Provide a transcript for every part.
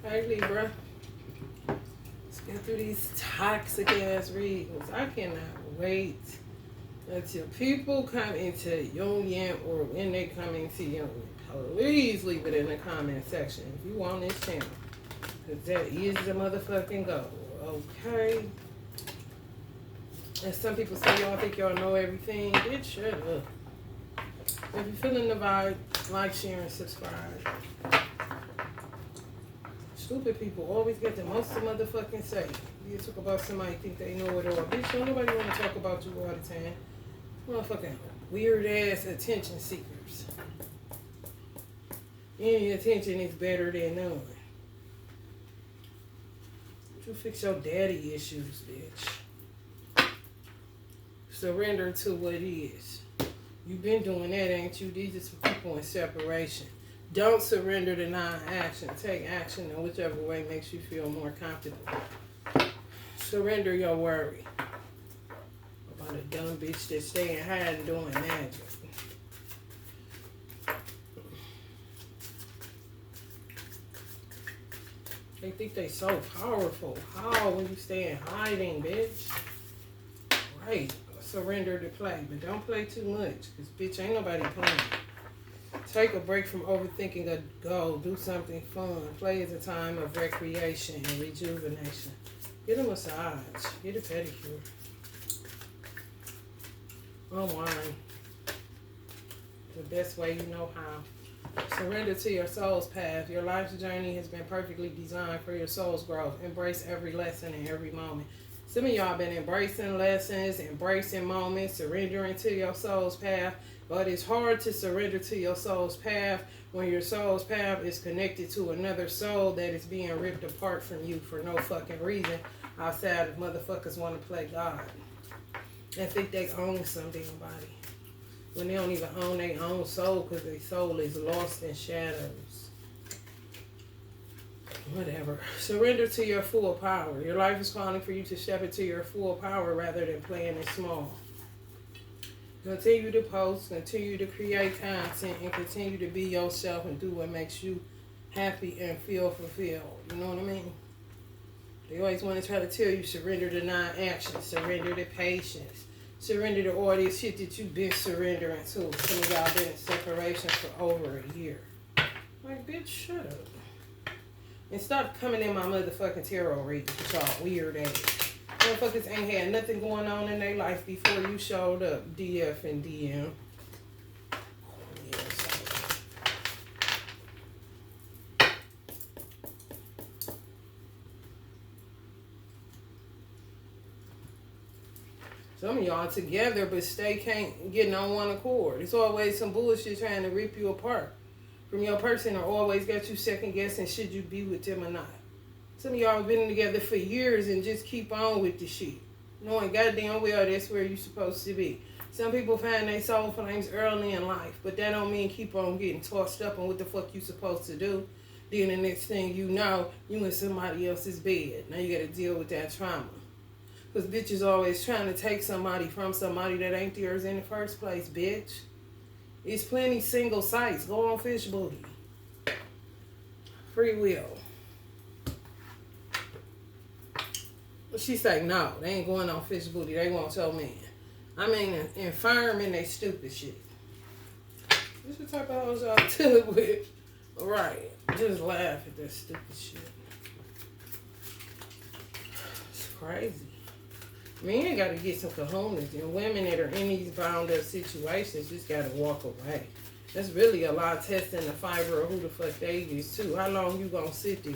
Hey Libra, let's get through these toxic ass readings. I cannot wait until people come into union or when they come into union. Please leave it in the comment section if you want this channel. Because that is the motherfucking goal. Okay? And some people say y'all think y'all know everything. Bitch, shut up. If you're feeling the vibe, like, share, and subscribe. Stupid people always get the most to motherfucking say. You talk about somebody think they know it all. Bitch, don't nobody want to talk about you all the time. Motherfucking weird ass attention seekers. Any attention is better than none. You fix your daddy issues, bitch. Surrender to what is. You've been doing that, ain't you? These are some people in separation. Don't surrender to non-action. Take action in whichever way makes you feel more comfortable. Surrender your worry about a dumb bitch that's staying high and doing magic. They think they so powerful. How when you stay in hiding, bitch? Right. Surrender to play, but don't play too much, because bitch, ain't nobody playing. Take a break from overthinking a goal. Do something fun. Play is a time of recreation and rejuvenation. Get a massage. Get a pedicure. Unwind. The best way you know how. Surrender to your soul's path. Your life's journey has been perfectly designed for your soul's growth. Embrace every lesson and every moment. Some of y'all been embracing lessons, embracing moments, surrendering to your soul's path. But it's hard to surrender to your soul's path when your soul's path is connected to another soul that is being ripped apart from you for no fucking reason outside of motherfuckers want to play God and think they own some damn body when they don't even own their own soul because their soul is lost in shadows. Whatever. Surrender to your full power. Your life is calling for you to step into your full power rather than playing it small. Continue to post, continue to create content, and continue to be yourself and do what makes you happy and feel fulfilled. You know what I mean? They always want to try to tell you surrender to non-action, surrender to patience, surrender to all this shit that you've been surrendering to. Some of y'all been in separation for over a year. Like, bitch, shut up. And stop coming in my motherfucking tarot readings with y'all weird ass. Motherfuckers ain't had nothing going on in their life before you showed up. DF and DM. Some of y'all together, but can't get on one accord. It's always some bullshit trying to rip you apart from your person, or always got you second guessing should you be with them or not. Some of y'all have been together for years and just keep on with the shit, knowing goddamn well that's where you're supposed to be. Some people find their soul flames early in life, but that don't mean keep on getting tossed up on what the fuck you supposed to do. Then the next thing you know, you in somebody else's bed. Now you gotta deal with that trauma. Because bitches always trying to take somebody from somebody that ain't theirs in the first place, bitch. It's plenty single sites. Go on Fish Booty. Free will. She say no, they ain't going on Fish Booty. They want your man. I mean, infirm in they stupid shit. This the type of hoes y'all deal with. Right. Just laugh at that stupid shit. It's crazy. Men gotta get some kahunas, and women that are in these bound up situations just gotta walk away. That's really a lot of testing the fiber of who the fuck they is too. How long you gonna sit there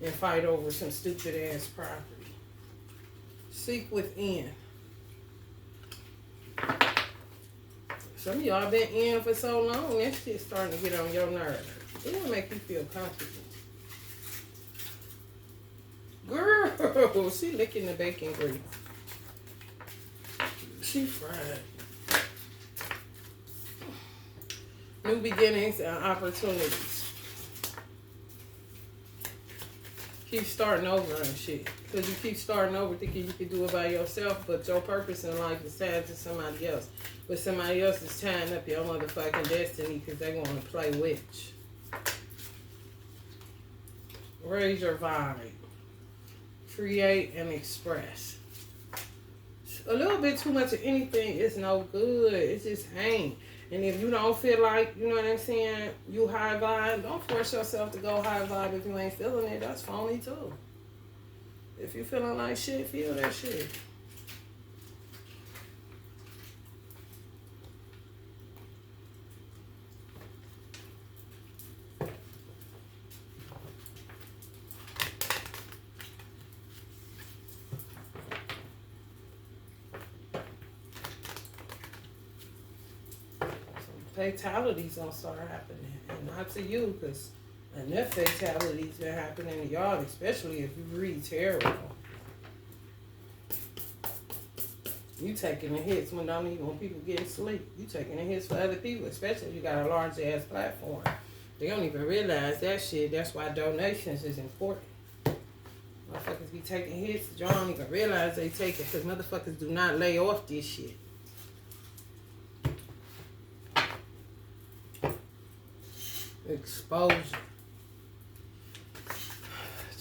and fight over some stupid ass property? Seek within. Some of y'all been in for so long, that shit's starting to get on your nerves. It will make you feel comfortable. Girl, she licking the bacon grease. She fried. New beginnings and opportunities. Keep starting over and shit. Because you keep starting over thinking you can do it by yourself, but your purpose in life is tied to somebody else. But somebody else is tying up your motherfucking destiny because they want to play witch. Raise your vibe. Create and express. A little bit too much of anything is no good. It just ain't. And if you don't feel like, you know what I'm saying, you high vibe, don't force yourself to go high vibe if you ain't feeling it. That's phony too. If you feeling like shit, feel that shit. Fatalities gonna start happening, and not to you, because enough fatalities been happening to y'all, especially if you read tarot. You taking the hits when people getting sleep. You taking the hits for other people, especially if you got a large ass platform. They don't even realize that shit. That's why donations is important. Motherfuckers be taking hits, y'all don't even realize they take it, because motherfuckers do not lay off this shit. Exposure.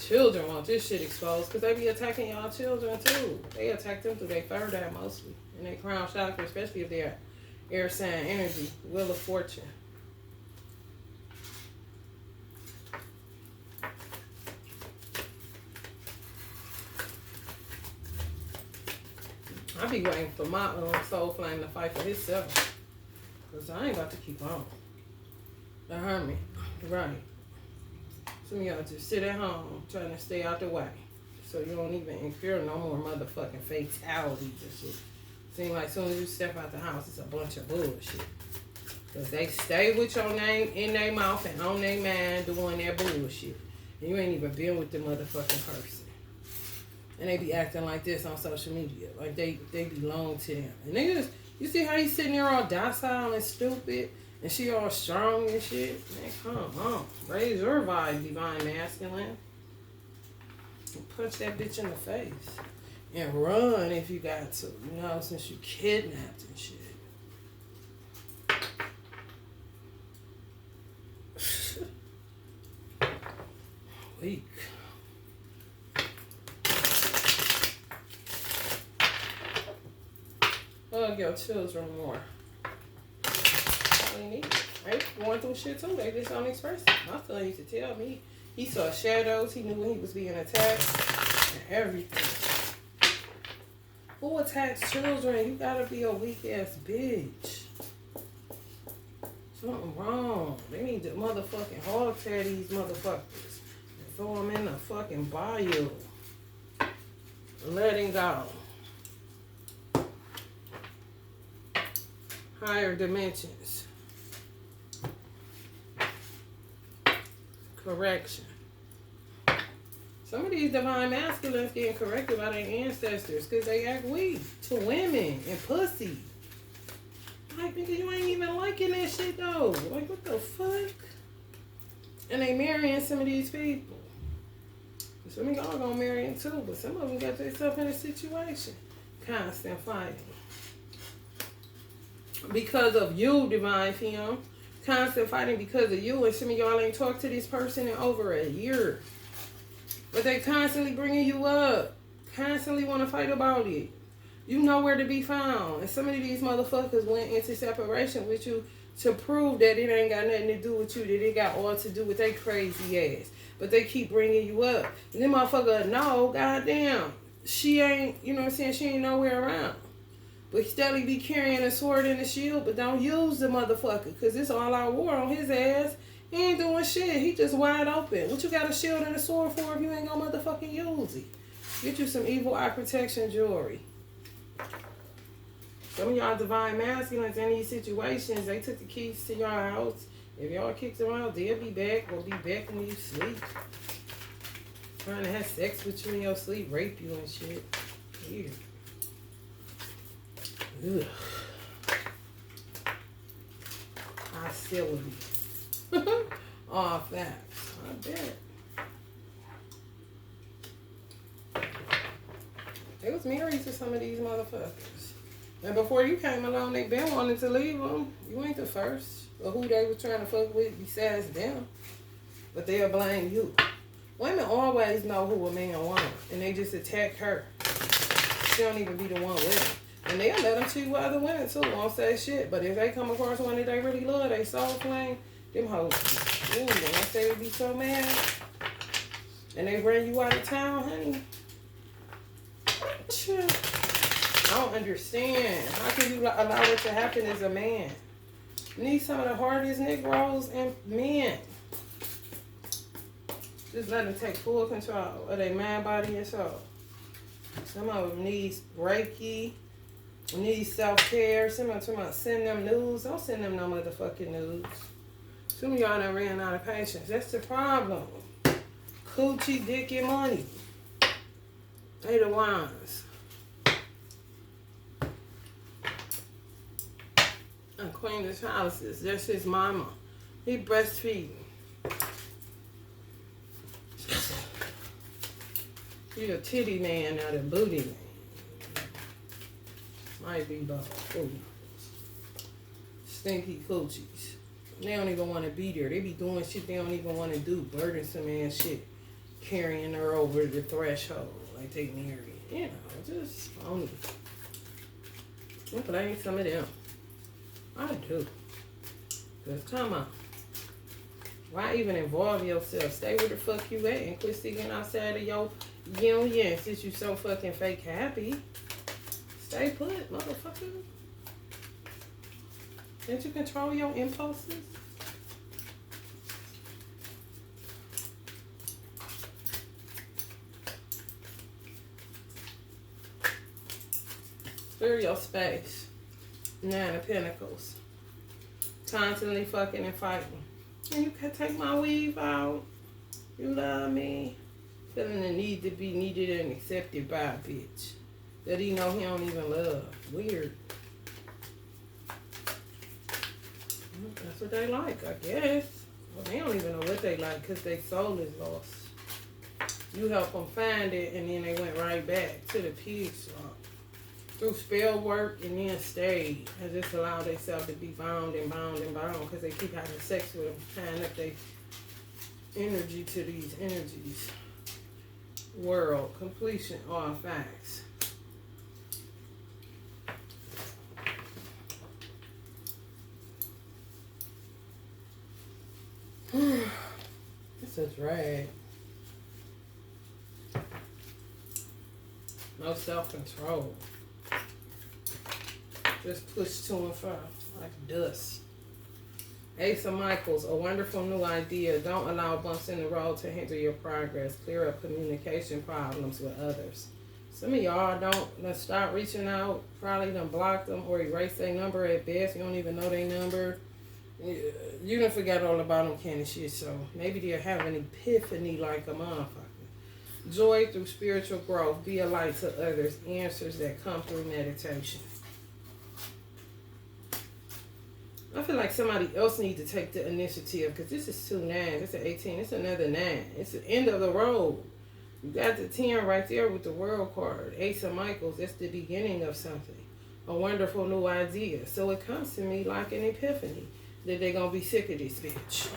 Children want this shit exposed because they be attacking y'all children too. They attack them through their third eye mostly. And they crown chakra, especially if they're air sign energy, wheel of fortune. I be waiting for my soul flame to fight for himself. Because I ain't about to keep on. The hermit, right. Some of y'all just sit at home trying to stay out the way. So you don't even incur no more motherfucking fatalities and shit. Seem like as soon as you step out the house, it's a bunch of bullshit. Because they stay with your name in their mouth and on their mind doing their bullshit. And you ain't even been with the motherfucking person. And they be acting like this on social media. Like they belong to them. And niggas, you see how he's sitting there all docile and stupid? And she all strong and shit. Man, come on. Raise your vibe, divine masculine. And punch that bitch in the face. And run if you got to. You know, since you kidnapped and shit. Weak. Hug your children more. They going through shit too. They just don't express it. My son used to tell me he saw shadows. He knew when he was being attacked and everything. Who attacks children? You gotta be a weak ass bitch. Something wrong. They need to motherfucking hog tear these motherfuckers and throw them in the fucking bayou. Letting go. Higher dimensions. Correction. Some of these divine masculines getting corrected by their ancestors because they act weak to women and pussy. Like, nigga, you ain't even liking that shit though. Like, what the fuck? And they marrying some of these people. Some of y'all gonna marry them too, but some of them got themselves in a situation. Constant fighting. Because of you, divine femme. Constant fighting because of you, and some of y'all ain't talked to this person in over a year. But they constantly bringing you up. Constantly want to fight about it. You know where to be found. And some of these motherfuckers went into separation with you to prove that it ain't got nothing to do with you, that it got all to do with their crazy ass. But they keep bringing you up. And then motherfucker, no, goddamn. She ain't, you know what I'm saying, she ain't nowhere around. But steadily be carrying a sword and a shield, but don't use the motherfucker, because it's all out war on his ass. He ain't doing shit. He just wide open. What you got a shield and a sword for if you ain't gonna motherfucking use it? Get you some evil eye protection jewelry. Some of y'all divine masculines in these situations, they took the keys to your house. If y'all kicked them out, they'll be back or be back when you sleep. Trying to have sex with you in your sleep, rape you and shit. Weird. Ugh. Hostility. All facts. I bet. They was married to some of these motherfuckers. And before you came along, they been wanting to leave them. You ain't the first. Or who they was trying to fuck with besides them. But they'll blame you. Women always know who a man wants, and they just attack her. She don't even be the one with him. And they'll let them cheat with other women too, won't say shit. But if they come across one that they really love, they soul flame, them hoes, ooh, when they say they be so mad, and they run you out of town, honey. I don't understand. How can you allow it to happen as a man? You need some of the hardest Negroes and men. Just let them take full control of their mind, body, and soul. Some of them need Reiki, need self-care. Some of them send them news. Don't send them no motherfucking news. Some of y'all done ran out of patience. That's the problem. Coochie, dick, and money. They the ones. And Queen of Houses, that's his mama. He breastfeeding. He a titty man, not a booty man. Might be both. Ooh. Stinky coochies. They don't even want to be there. They be doing shit they don't even want to do. Burdensome ass shit. Carrying her over the threshold. Like they married. You know, just phony. But I ain't some of them. I do. Cause come on. Why even involve yourself? Stay where the fuck you at and quit sticking outside of your union since you so fucking fake happy. Stay put, motherfucker. Can't you control your impulses? Clear your space. Nine of Pentacles. Constantly fucking and fighting. And you can take my weave out. You love me. Feeling the need to be needed and accepted by a bitch that he know he don't even love. Weird. That's what they like, I guess. Well, they don't even know what they like because their soul is lost. You help them find it, and then they went right back to the pig swamp. Through spell work and then stayed and just allowed themselves to be bound and bound and bound because they keep having sex with them, tying up their energy to these energies. World, completion, all facts. It's a drag. No self-control. Just push to and fro like dust. Ace of Michaels, a wonderful new idea. Don't allow bumps in the road to hinder your progress. Clear up communication problems with others. Some of y'all don't stop reaching out. Probably done block them or erase their number at best. You don't even know their number. You done forgot all about them kind of shit. So maybe they'll have an epiphany like a motherfucker. Joy through spiritual growth. Be a light to others. Answers that come through meditation. I feel like somebody else needs to take the initiative because this is 2 9. It's an 18. It's another 9. It's the end of the road. You got the 10 right there with the world card. Ace of Michaels. That's the beginning of something. A wonderful new idea. So it comes to me like an epiphany that they're going to be sick of this bitch.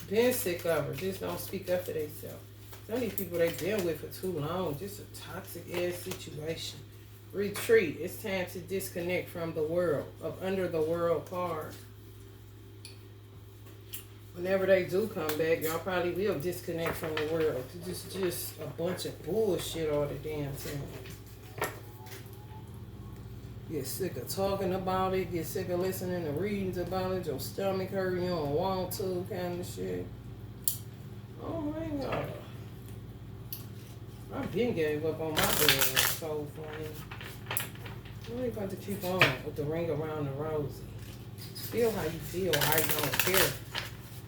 Been sick of her. Just don't speak up for themselves. Some of these people they've been with for too long. Just a toxic ass situation. Retreat. It's time to disconnect from the world. Of under the world card. Whenever they do come back, y'all probably will disconnect from the world. It's just a bunch of bullshit all the damn time. Get sick of talking about it. Get sick of listening to readings about it. Your stomach hurt. You don't want to kind of shit. Oh my God. I've been gave up on my bed. So funny. I ain't about to keep on with the ring around the rosy. Feel how you feel. I don't care.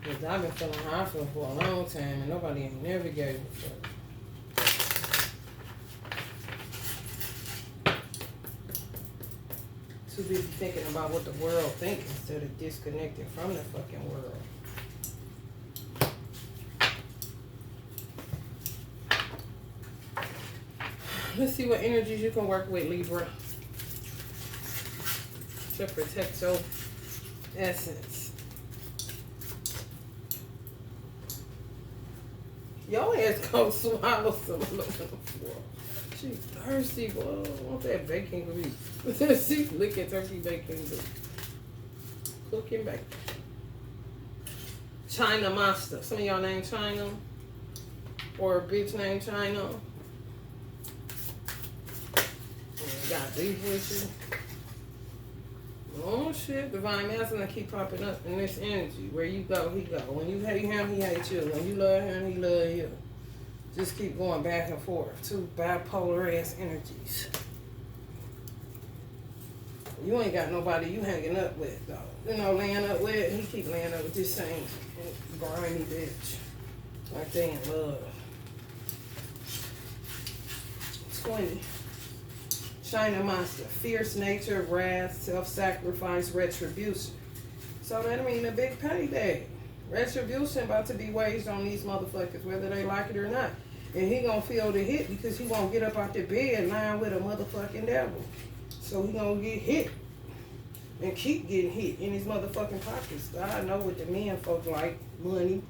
Because I've been feeling how I feel for a long time and nobody ain't never gave a fuck. Too busy thinking about what the world thinks instead of disconnecting from the fucking world. Let's see what energies you can work with, Libra, to protect your essence. Your ass gonna swallow some aluminum foil. She's thirsty, boy. I want that bacon grease. She's licking turkey bacon grease. Cooking bacon. China Monster. Some of y'all named China. Or a bitch named China. Got beef with you. Oh shit, divine masculine keep popping up in this energy. Where you go, he go. When you hate him, he hates you. When you love him, he love you. Just keep going back and forth. Two bipolar ass energies. You ain't got nobody you hanging up with though. You know, laying up with, he keep laying up with this same grimy bitch. Like they in love. 20. China Monster, fierce nature, wrath, self-sacrifice, retribution. So that mean a big payday. Retribution about to be waged on these motherfuckers, whether they like it or not. And he gonna feel the hit because he won't get up out the bed lying with a motherfucking devil. So he gonna get hit. And keep getting hit in his motherfucking pockets. I know what the men folk like, money.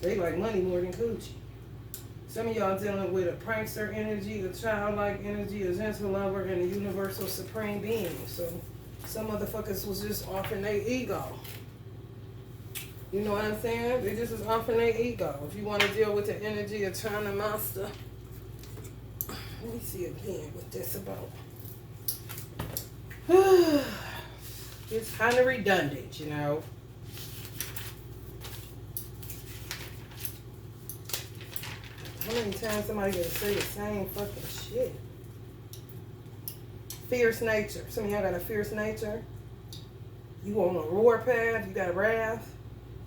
They like money more than coochie. Some of y'all dealing with a prankster energy, a childlike energy, a gentle lover, and a universal supreme being. So some motherfuckers was just off in their ego. You know what I'm saying? They just was off in their ego. If you want to deal with the energy of China Monster, let me see again what that's about. It's kind of redundant, you know. How many times somebody gonna say the same fucking shit? Fierce nature. Some of y'all got a fierce nature. You on a roar path. You got wrath.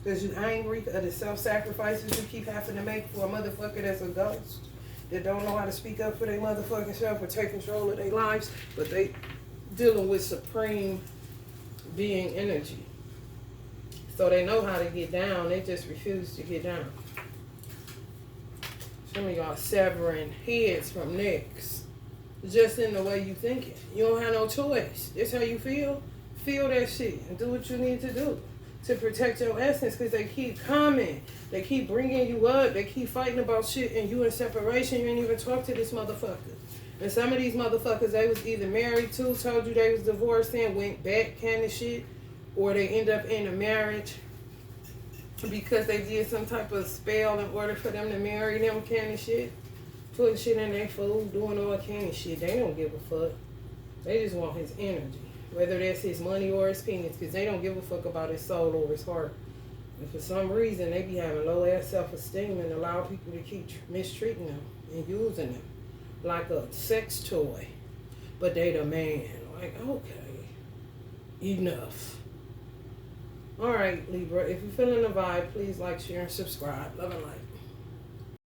Because you angry at the self-sacrifices you keep having to make for a motherfucker that's a ghost. That don't know how to speak up for their motherfucking self or take control of their lives. But they dealing with supreme being energy. So they know how to get down. They just refuse to get down. Some of y'all severing heads from necks. Just in the way you thinking. You don't have no choice. That's how you feel. Feel that shit and do what you need to do to protect your essence, because they keep coming. They keep bringing you up. They keep fighting about shit and you in separation. You ain't even talk to this motherfucker. And some of these motherfuckers, they was either married to, told you they was divorced and went back kind of shit, or they end up in a marriage because they did some type of spell in order for them to marry them kind of shit. Putting shit in their food, doing all kind of shit. They don't give a fuck. They just want his energy. Whether that's his money or his penis, because they don't give a fuck about his soul or his heart. And for some reason, they be having low ass self-esteem and allow people to keep mistreating them and using them like a sex toy. But they the man. Like, okay, enough. All right, Libra, if you're feeling the vibe, please like, share, and subscribe. Love and light.